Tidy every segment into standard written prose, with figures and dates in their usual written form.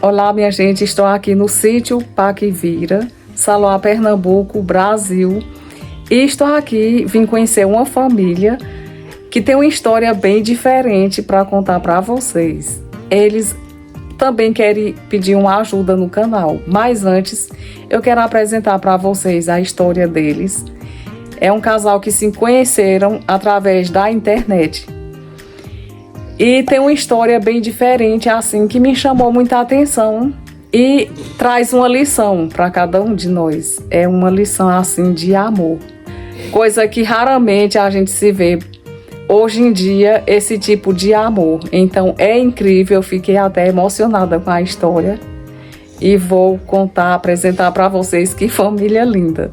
Olá, minha gente, estou aqui no sítio Paquivira, Saloá, Pernambuco, Brasil. E estou aqui, vim conhecer uma família que tem uma história bem diferente para contar para vocês. Eles também querem pedir uma ajuda no canal, mas antes eu quero apresentar para vocês a história deles. É um casal que se conheceram através da internet. E tem uma história bem diferente, assim, que me chamou muita atenção e traz uma lição para cada um de nós. É uma lição, assim, de amor. Coisa que raramente a gente se vê hoje em dia, esse tipo de amor. Então, é incrível, eu fiquei até emocionada com a história. E vou apresentar para vocês que família linda.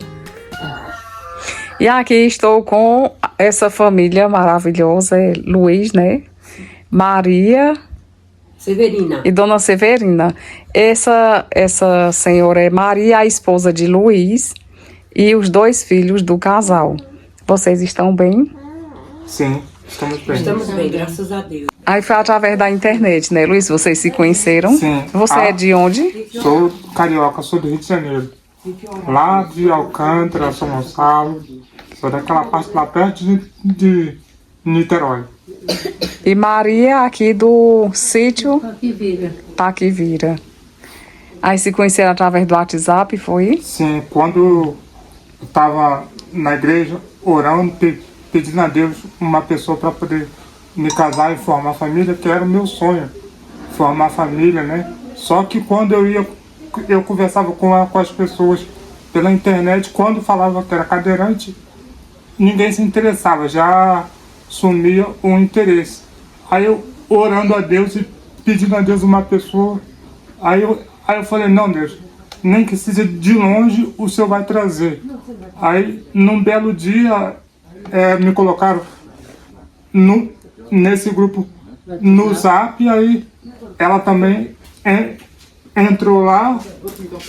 E aqui estou com essa família maravilhosa, Luiz, né? Maria Severina e Dona Severina. Essa senhora é Maria, a esposa de Luiz, e os dois filhos do casal. Vocês estão bem? Sim, estamos bem. Estamos bem, graças a Deus. Aí foi através da internet, né, Luiz? Vocês se conheceram? Sim. Você é de onde? Sou carioca, sou do Rio de Janeiro. Lá de Alcântara, São Gonçalo. Sou daquela parte lá perto de Niterói. E Maria aqui do sítio Paquivira. Aí se conheceram através do WhatsApp, foi? Sim, quando eu estava na igreja orando, pedindo a Deus uma pessoa para poder me casar e formar família, que era o meu sonho, formar família, né? Só que quando eu conversava com as pessoas pela internet, quando falava que era cadeirante, ninguém se interessava, já sumia o interesse. Aí eu orando a Deus e pedindo a Deus uma pessoa, aí eu falei, não, Deus, nem que seja de longe, o Senhor vai trazer. Aí num belo dia me colocaram nesse grupo no Zap, e aí ela também entrou lá,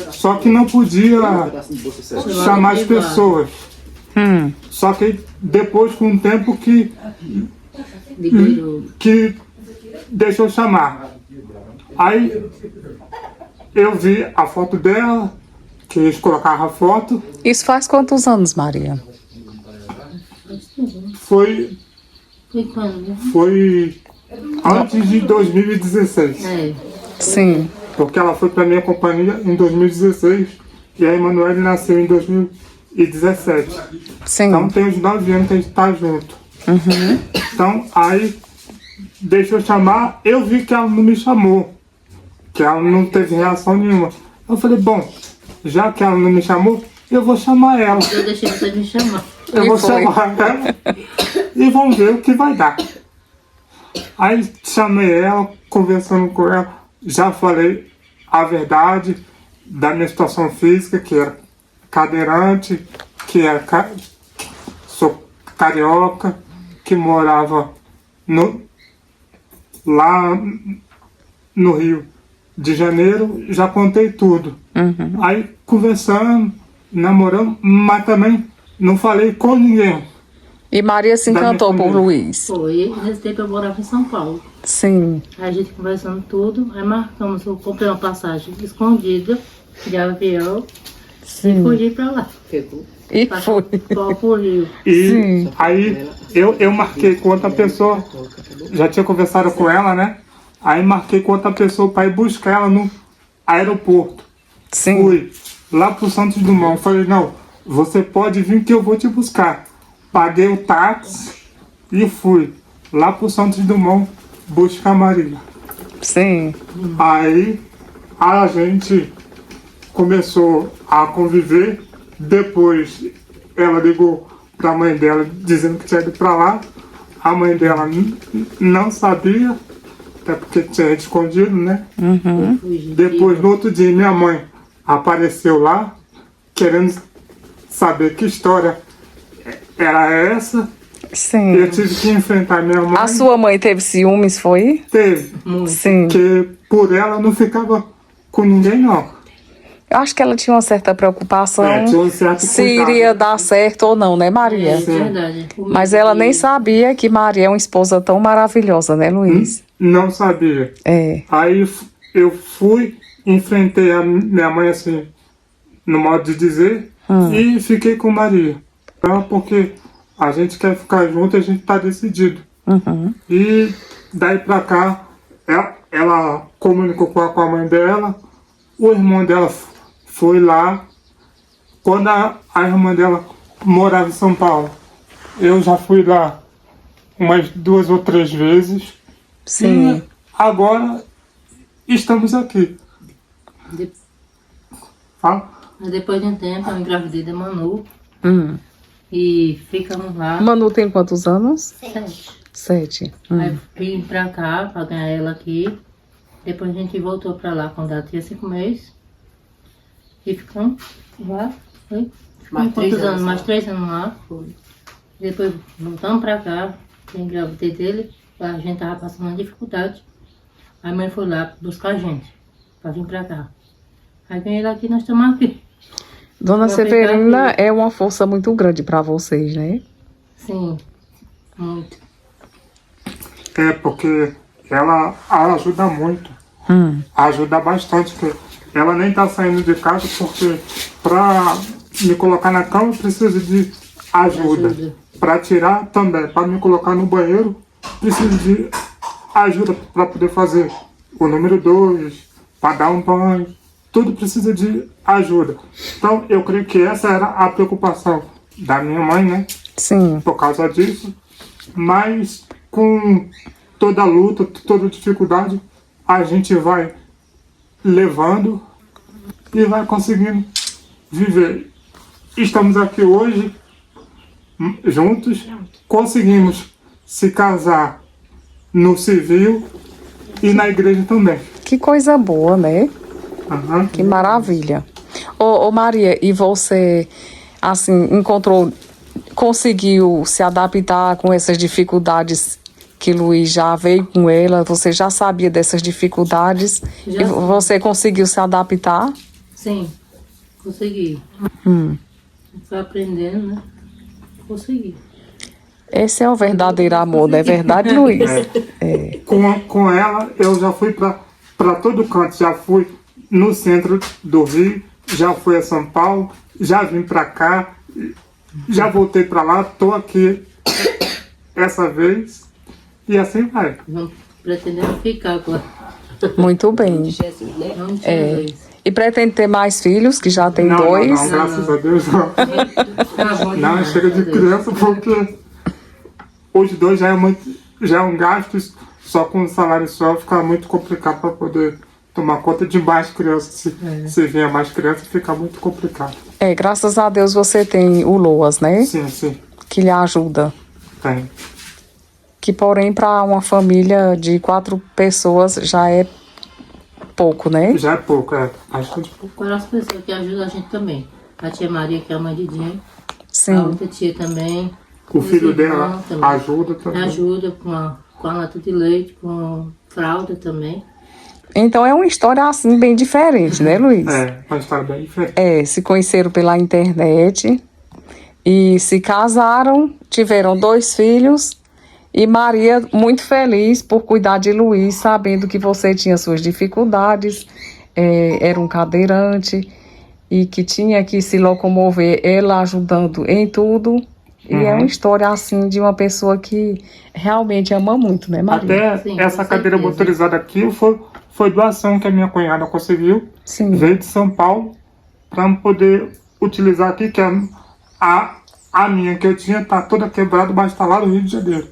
só que não podia chamar as pessoas. Só que depois, com um tempo que deixou chamar. Aí eu vi a foto dela, que eles colocaram a foto. Isso faz quantos anos, Maria? Foi antes de 2016. Sim. Porque ela foi para minha companhia em 2016 e a Emanuele nasceu em 2017. Sim. Então tem uns 9 anos que a gente tá junto. Então aí deixou chamar, eu vi que ela não me chamou, que ela não teve reação nenhuma. Eu falei, bom, já que ela não me chamou, eu vou chamar ela. Eu deixei você me chamar. Eu vou chamar ela e vamos ver o que vai dar. Aí chamei ela, conversando com ela, já falei a verdade da minha situação física, que era cadeirante, que sou carioca, que morava lá no Rio de Janeiro, já contei tudo. Aí conversando, namorando, mas também não falei com ninguém. E Maria se encantou por Luiz. Foi, nesse tempo eu morava em São Paulo. Sim. Aí a gente conversando tudo, aí marcamos, eu comprei uma passagem escondida de avião e fugi pra lá. E foi. Pro Rio. E Sim. aí eu marquei com outra pessoa, já tinha conversado com ela, né? Aí marquei com outra pessoa para ir buscar ela no aeroporto. Sim. Fui lá pro Santos Dumont. Falei, não, você pode vir que eu vou te buscar. Paguei o táxi e fui lá pro Santos Dumont buscar a Maria. Sim. Aí a gente começou a conviver. Depois ela ligou pra mãe dela dizendo que tinha ido pra lá. A mãe dela não sabia, até porque tinha ido escondido, né? Depois, no outro dia, minha mãe apareceu lá, querendo saber que história era essa. Sim. Eu tive que enfrentar minha mãe. A sua mãe teve ciúmes, foi? Teve. Sim. Porque por ela não ficava com ninguém, não. Eu acho que ela tinha uma certa preocupação Tinha um certo se cuidado. iria dar certo ou não, né, Maria? É verdade. Mas ela nem sabia que Maria é uma esposa tão maravilhosa, né, Luiz? Não sabia. É. Aí eu fui enfrentei a minha mãe assim, no modo de dizer, e fiquei com Maria. Porque a gente quer ficar junto, a gente tá decidido. Uhum. E daí pra cá, ela comunicou com a mãe dela, o irmão dela foi lá. Quando a irmã dela morava em São Paulo, eu já fui lá umas 2 ou 3 vezes. Sim. E agora estamos aqui. De- Tá? Mas depois de um tempo eu engravidei da Manu e ficamos lá. Manu tem quantos anos? 7. 7. Aí vim pra cá pra ganhar ela aqui. Depois a gente voltou pra lá quando ela tinha 5 meses. E ficamos lá. Foi? Mais 3 Quantos anos? anos, Mais 3 anos lá. Depois voltamos pra cá. Eu engravidei dele. A gente tava passando uma dificuldade. Aí a mãe foi lá buscar a gente. Pra vir pra cá. Aí ganhei ela aqui, nós estamos aqui. Dona Vou ficar Severina aqui. é uma força muito grande para vocês, né? Sim. Muito. Porque ela ajuda muito. Ajuda bastante. Porque ela nem tá saindo de casa porque pra me colocar na cama eu preciso de ajuda. Ajuda. Pra tirar também. Pra me colocar no banheiro preciso de ajuda para poder fazer o número 2, para dar um banho. Tudo precisa de ajuda. Então eu creio que essa era a preocupação da minha mãe, né? Sim. Por causa disso. Mas com toda a luta, toda a dificuldade, a gente vai levando e vai conseguindo viver. Estamos aqui hoje juntos, conseguimos se casar no civil e na igreja também. Que coisa boa, né? Aham. Que maravilha. Ô Maria, e você, assim, conseguiu se adaptar com essas dificuldades que Luiz já veio com ela? Você já sabia dessas dificuldades? Já E sim. você conseguiu se adaptar? Sim. Consegui. Foi aprendendo, né? Consegui. Esse é o verdadeiro amor, não é verdade, Luiz? Com ela, eu já fui para todo canto. Já fui no centro do Rio, já fui a São Paulo, já vim para cá, já voltei para lá, tô aqui essa vez e assim vai. Vamos pretendendo ficar agora. Muito bem. Jesus, né? Não tinha vez. E pretende ter mais filhos, que já tem Não, 2? não, graças a Deus não. Tá bom Não, demais, chega de graças a Deus. criança porque os 2 já é um gasto, só com o salário só fica muito complicado para poder tomar conta de mais crianças. Se vier mais crianças, fica muito complicado. Graças a Deus você tem o Loas, né? Sim, sim, Que lhe ajuda. tem. Que, porém, para uma família de 4 pessoas já é pouco, né? Já é pouco, bastante pouco. Para as pessoas que ajudam a gente também. A tia Maria, que é a mãe de Dinho. A Sim. outra tia também. O filho Os dela irmãos também. ajuda também. Ajuda com a lata de leite, com fralda também. Então é uma história assim bem diferente, né, Luiz? Uma história bem diferente. Se conheceram pela internet e se casaram, tiveram 2 filhos e Maria muito feliz por cuidar de Luiz, sabendo que você tinha suas dificuldades, era um cadeirante e que tinha que se locomover, ela ajudando em tudo. E é uma história assim de uma pessoa que realmente ama muito, né, Maria? Até Sim, essa com cadeira certeza. motorizada aqui foi doação que a minha cunhada conseguiu. Sim. Veio de São Paulo para poder utilizar aqui, que a minha que eu tinha tá toda quebrada, mas tá lá no Rio de Janeiro.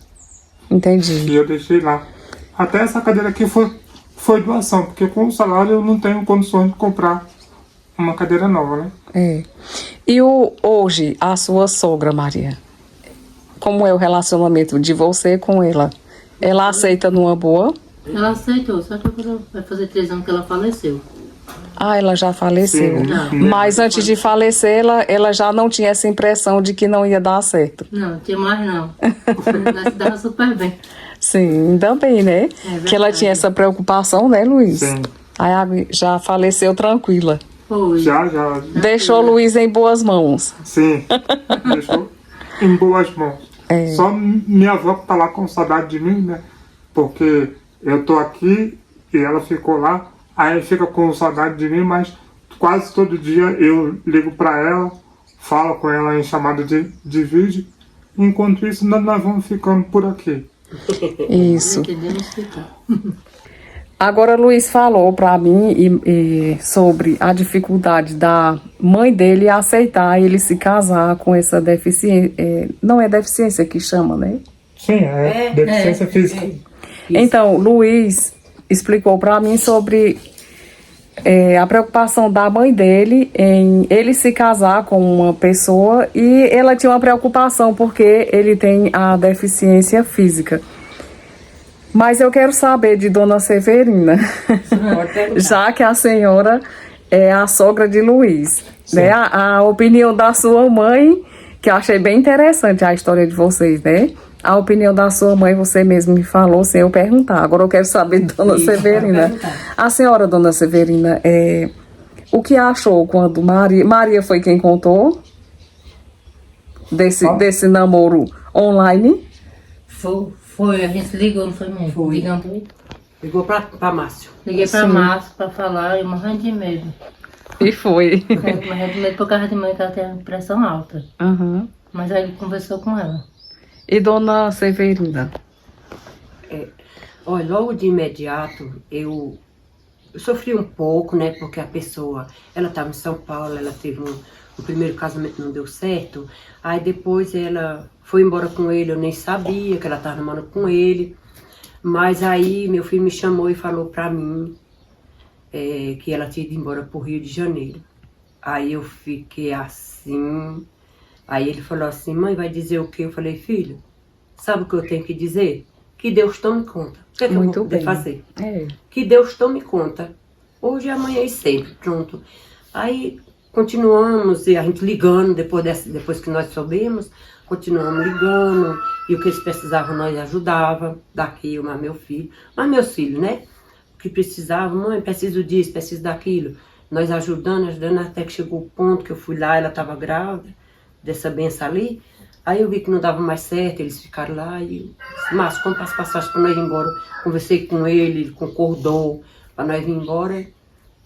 Entendi. E eu deixei lá. Até essa cadeira aqui foi doação, porque com o salário eu não tenho condições de comprar uma cadeira nova, né? E hoje, a sua sogra, Maria, como é o relacionamento de você com ela? Ela aceita numa boa? Ela aceitou, só que agora vai fazer 3 anos que ela faleceu. Ela já faleceu. Sim. Mas antes de falecer, ela já não tinha essa impressão de que não ia dar certo. Não, tinha mais não. Ela se dava super bem. Sim, ainda bem, né? verdade. Que ela tinha essa preocupação, né, Luiz? Sim. Aí já faleceu tranquila. Foi. Já. Deixou Luiz em boas mãos. Sim. Deixou em boas mãos. Só minha avó que tá lá com saudade de mim, né? Porque eu tô aqui e ela ficou lá. aí fica com saudade de mim, mas quase todo dia eu ligo para ela, falo com ela em chamada de vídeo. Enquanto isso, nós vamos ficando por aqui. Isso. Entendemos ficar. Agora, Luiz falou para mim sobre a dificuldade da mãe dele aceitar ele se casar com essa deficiência. Não é deficiência que chama, né? Sim, é deficiência física. Então, Luiz explicou para mim sobre a preocupação da mãe dele em ele se casar com uma pessoa e ela tinha uma preocupação porque ele tem a deficiência física. Mas eu quero saber de Dona Severina, já que a senhora é a sogra de Luiz, né? A opinião da sua mãe, que eu achei bem interessante a história de vocês, né? A opinião da sua mãe, você mesmo me falou sem eu perguntar. Agora eu quero saber de Dona Severina. A senhora, Dona Severina, o que achou quando Maria foi quem contou desse namoro online? Foi, a gente ligou, não foi mesmo? Foi. Ligando. Ligou pra Márcio. Liguei pra Sim. Márcio pra falar, eu morrendo de medo. E foi. Morrendo de medo por causa de mãe que ela tem pressão alta. Uhum. Mas aí ele conversou com ela. E Dona Severina? Olha, logo de imediato eu sofri um pouco, né? Porque a pessoa, ela estava em São Paulo, ela teve o primeiro casamento não deu certo. Aí depois ela foi embora com ele, eu nem sabia que ela estava namorando com ele. Mas aí meu filho me chamou e falou pra mim que ela tinha ido embora pro Rio de Janeiro. Aí eu fiquei assim. Aí ele falou assim, mãe, vai dizer o quê? Eu falei, filho, sabe o que eu tenho que dizer? Que Deus tome conta. O que é que eu vou poder fazer? Que Deus tome conta. Hoje, amanhã e sempre, pronto. Aí continuamos, e a gente ligando, depois que nós soubemos, continuamos ligando, e o que eles precisavam nós ajudava, daqui eu, mas meu filho, mas meus filhos, né? O que precisavam, mãe, preciso disso, preciso daquilo. Nós ajudando, até que chegou o ponto que eu fui lá, ela estava grávida, dessa benção ali. Aí eu vi que não dava mais certo, eles ficaram lá e eu disse, Márcio, compra as passagens para nós ir embora. Conversei com ele concordou para nós ir embora.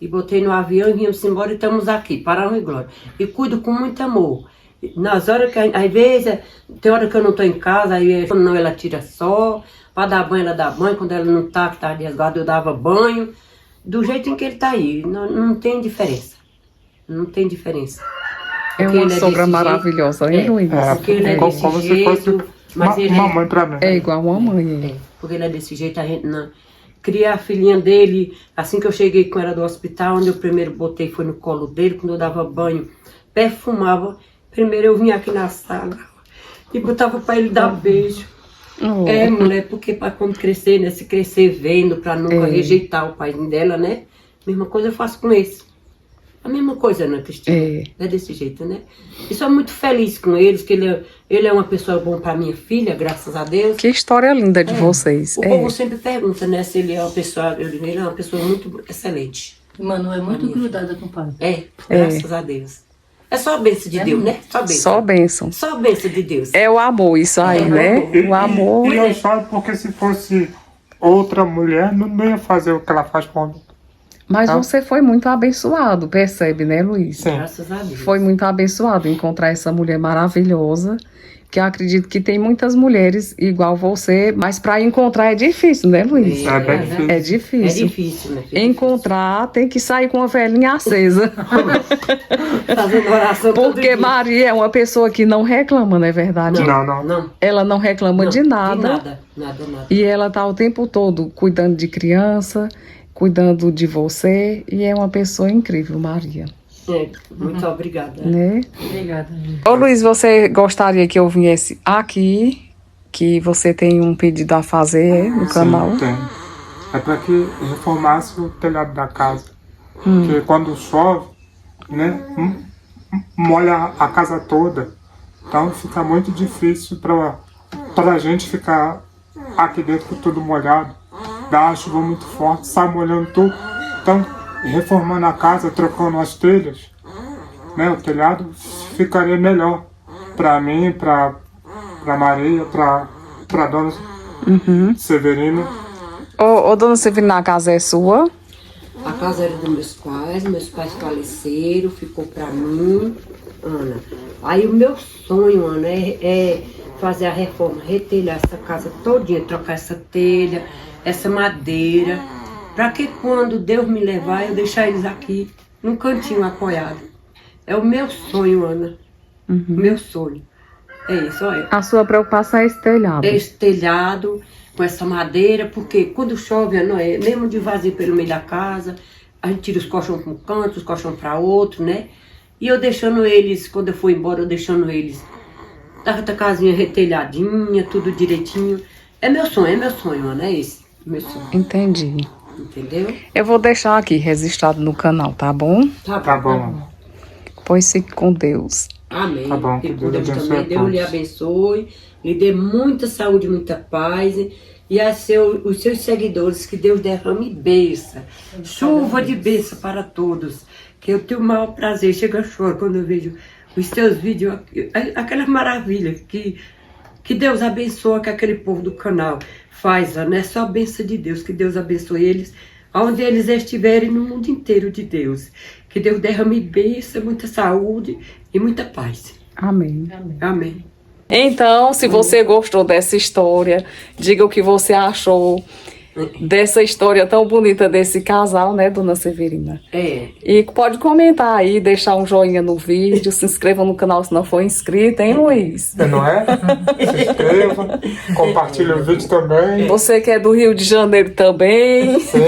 E botei no avião e viemos embora e estamos aqui, para honra e glória. E cuido com muito amor. Nas horas que, às vezes, tem hora que eu não estou em casa, aí não, ela tira só. Para dar banho, ela dá banho. Quando ela não está, que está de resguardo, eu dava banho. Do jeito em que ele está aí, não tem diferença. Não tem diferença. É uma sogra maravilhosa, hein, Luiz? Porque ele é desse como se jeito, fosse mas ele uma mãe pra mim. É igual uma mãe. porque ele é desse jeito, a gente não... Criar a filhinha dele, assim que eu cheguei com ela do hospital, onde eu primeiro botei foi no colo dele, quando eu dava banho, perfumava. Primeiro eu vinha aqui na sala e botava para ele dar beijo. Mulher, porque para quando crescer, né? Se crescer vendo, para nunca rejeitar o pai dela, né? Mesma coisa eu faço com esse. A mesma coisa, né, Cristina? É desse jeito, né? E sou muito feliz com eles, que ele é uma pessoa boa para minha filha, graças a Deus. Que história linda de vocês. O povo sempre pergunta, né, se ele é uma pessoa, ele é uma pessoa muito excelente. Manu é muito grudada com o pai. Graças a Deus. É só a bênção de Deus, né? Só bênção. Só bênção. Só a bênção de Deus. É o amor, isso aí, né? O amor. E eu choro porque se fosse outra mulher, não ia fazer o que ela faz por mim. Mas você foi muito abençoado, percebe, né, Luiz? Sim. Graças a Deus. Foi muito abençoado encontrar essa mulher maravilhosa, que eu acredito que tem muitas mulheres igual você, mas para encontrar é difícil, né, Luiz? É bem difícil. É difícil. É difícil, né? filha? Encontrar, tem que sair com a velhinha acesa. Fazendo oração todo Porque dia. Maria é uma pessoa que não reclama, não é verdade? Não. Ela não reclama de nada. Nada. E ela tá o tempo todo cuidando de criança, cuidando de você. E é uma pessoa incrível, Maria. Muito obrigada. Né? Obrigada. Ô Luiz, você gostaria que eu viesse aqui? Que você tem um pedido a fazer no canal? Sim, tem. É para que reformasse o telhado da casa. Porque quando chove, né, molha a casa toda. Então fica muito difícil para a gente ficar aqui dentro tudo molhado. Dá uma chuva muito forte, sai molhando tudo. Então, reformando a casa, trocando as telhas, né, o telhado, ficaria melhor para mim, para Maria, para dona Severina. Ô, dona Severina, a casa é sua? A casa era dos meus pais faleceram, ficou pra mim, Ana. Aí o meu sonho, Ana, é fazer a reforma, retelhar essa casa todinha, trocar essa telha, essa madeira, para que quando Deus me levar, eu deixar eles aqui, num cantinho apoiado. É o meu sonho, Ana. Meu sonho. É isso, olha. A sua preocupação é esse telhado. É esse telhado, com essa madeira, porque quando chove, não é, mesmo de vazio pelo meio da casa, a gente tira os colchões para um canto, os colchões para outro, né? E eu deixando eles, quando eu for embora, eu deixando eles da casinha retelhadinha, tudo direitinho. É meu sonho, Ana, é esse, meu sonho. Entendi. Entendeu? Eu vou deixar aqui registrado no canal, tá bom? Tá bom. Pois fique com Deus. Amém. Tá bom, Fique que com Deus Deus abençoe também. a Deus lhe todos. abençoe, lhe dê muita saúde, muita paz. E os seus seguidores, que Deus derrame bênção, chuva de bênção para todos. Que eu tenho o maior prazer, chega a chorar quando eu vejo os seus vídeos, aquelas maravilhas que Deus abençoa, que aquele povo do canal faz, não é só a bênção de Deus, que Deus abençoe eles, onde eles estiverem no mundo inteiro de Deus. Que Deus derrame bênção, muita saúde e muita paz. Amém. Amém. Então, se você gostou dessa história, diga o que você achou dessa história tão bonita desse casal, né, dona Severina? É. E pode comentar aí, deixar um joinha no vídeo, se inscreva no canal se não for inscrito, hein, Luiz? Não é? Se inscreva, compartilhe o vídeo também. Você que é do Rio de Janeiro também, Sim.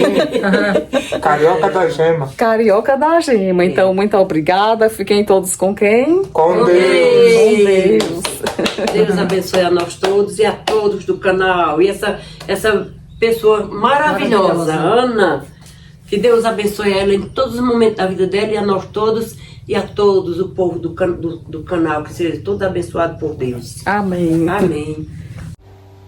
Carioca da Gema. carioca da Gema. Então, muito obrigada. Fiquem todos com quem? Com Deus. Com Deus. Deus abençoe a nós todos e a todos do canal. E essa pessoa maravilhosa, Ana. Que Deus abençoe ela em todos os momentos da vida dela e a nós todos e a todos, o povo do canal, que seja todo abençoado por Deus. Amém. Amém.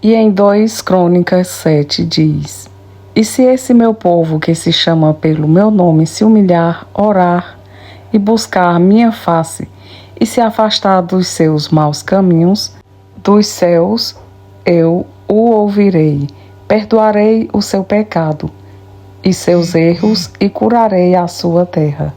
E em 2 Crônicas 7 diz: E se esse meu povo que se chama pelo meu nome se humilhar, orar e buscar minha face e se afastar dos seus maus caminhos, dos céus eu o ouvirei, perdoarei o seu pecado e seus erros e curarei a sua terra.